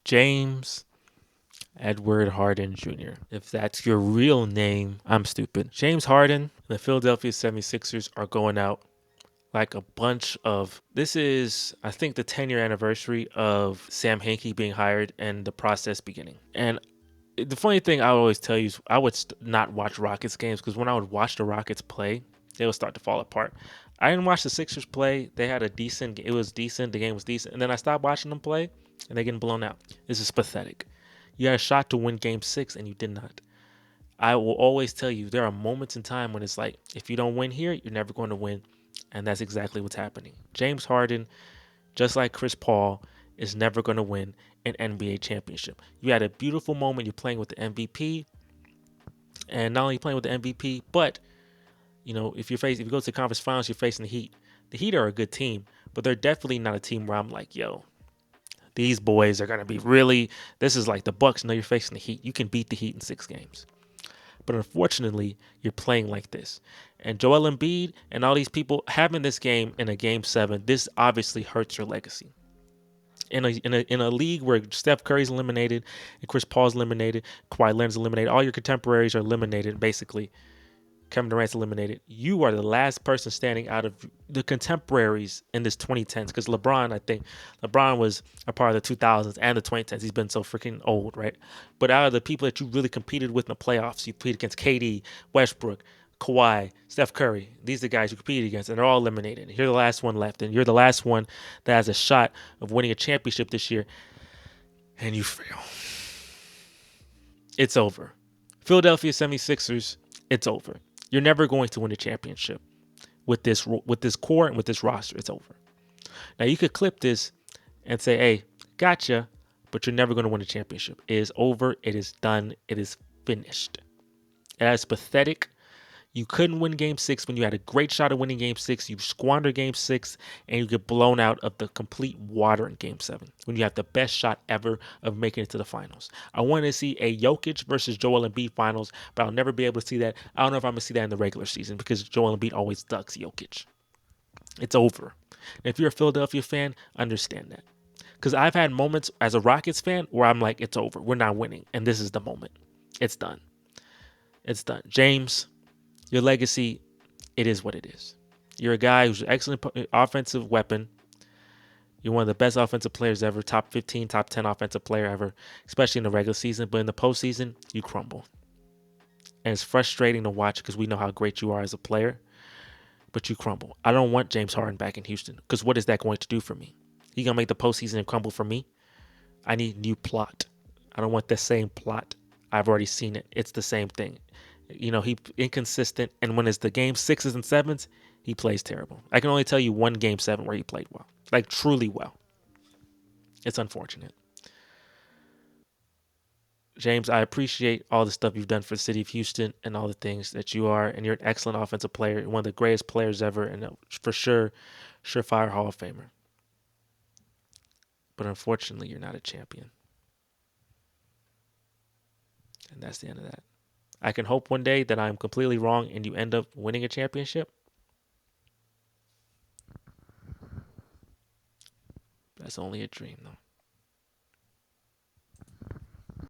James Edward Harden Jr. If that's your real name, I'm stupid. James Harden and the Philadelphia 76ers are going out like a bunch of. This is, I think, the 10-year anniversary of Sam Hinkie being hired and the process beginning. And the funny thing I always tell you is I would not watch Rockets games because when I would watch the Rockets play, they would start to fall apart. I didn't watch the Sixers play. They had a decent. It was decent. The game was decent, and then I stopped watching them play, and they're getting blown out. This is pathetic. You had a shot to win Game 6, and you did not. I will always tell you there are moments in time when it's like if you don't win here, you're never going to win, and that's exactly what's happening. James Harden, just like Chris Paul, is never going to win an NBA championship. You had a beautiful moment. You're playing with the MVP, and not only playing with the MVP, but if you go to the conference finals, you're facing the Heat. The Heat are a good team, but they're definitely not a team where I'm like, yo, these boys are gonna be really. This is like the Bucks. No, you're facing the Heat. You can beat the Heat in 6 games. But unfortunately, you're playing like this. And Joel Embiid and all these people having this game in a Game 7, this obviously hurts your legacy. In a league where Steph Curry's eliminated and Chris Paul's eliminated, Kawhi Leonard's eliminated, all your contemporaries are eliminated basically. Kevin Durant's eliminated. You are the last person standing out of the contemporaries in this 2010s because LeBron was a part of the 2000s and the 2010s. He's been so freaking old, right? But out of the people that you really competed with in the playoffs, you competed against KD, Westbrook, Kawhi, Steph Curry. These are the guys you competed against, and they're all eliminated. You're the last one left, and you're the last one that has a shot of winning a championship this year, and you fail. It's over. Philadelphia 76ers, it's over. You're never going to win a championship with this core and with this roster. It's over. Now you could clip this and say, "Hey, gotcha," but you're never going to win a championship. It is over. It is done. It is finished. That is pathetic. You couldn't win Game 6 when you had a great shot at winning Game 6. You squander Game 6 and you get blown out of the complete water in Game 7 when you have the best shot ever of making it to the finals. I want to see a Jokic versus Joel Embiid finals, but I'll never be able to see that. I don't know if I'm going to see that in the regular season because Joel Embiid always ducks Jokic. It's over. And if you're a Philadelphia fan, understand that. Because I've had moments as a Rockets fan where I'm like, it's over. We're not winning. And this is the moment. It's done. It's done. James, your legacy, it is what it is. You're a guy who's an excellent offensive weapon. You're one of the best offensive players ever, top 15, top 10 offensive player ever, especially in the regular season. But in the postseason, you crumble. And it's frustrating to watch because we know how great you are as a player, but you crumble. I don't want James Harden back in Houston because what is that going to do for me? He going to make the postseason and crumble for me? I need new plot. I don't want the same plot. I've already seen it. It's the same thing. He inconsistent, and when it's the Game 6s and 7s, he plays terrible. I can only tell you one Game 7 where he played well, like truly well. It's unfortunate. James, I appreciate all the stuff you've done for the city of Houston and all the things that you are, and you're an excellent offensive player, one of the greatest players ever, and for sure, surefire Hall of Famer. But unfortunately, you're not a champion. And that's the end of that. I can hope one day that I'm completely wrong and you end up winning a championship. That's only a dream, though.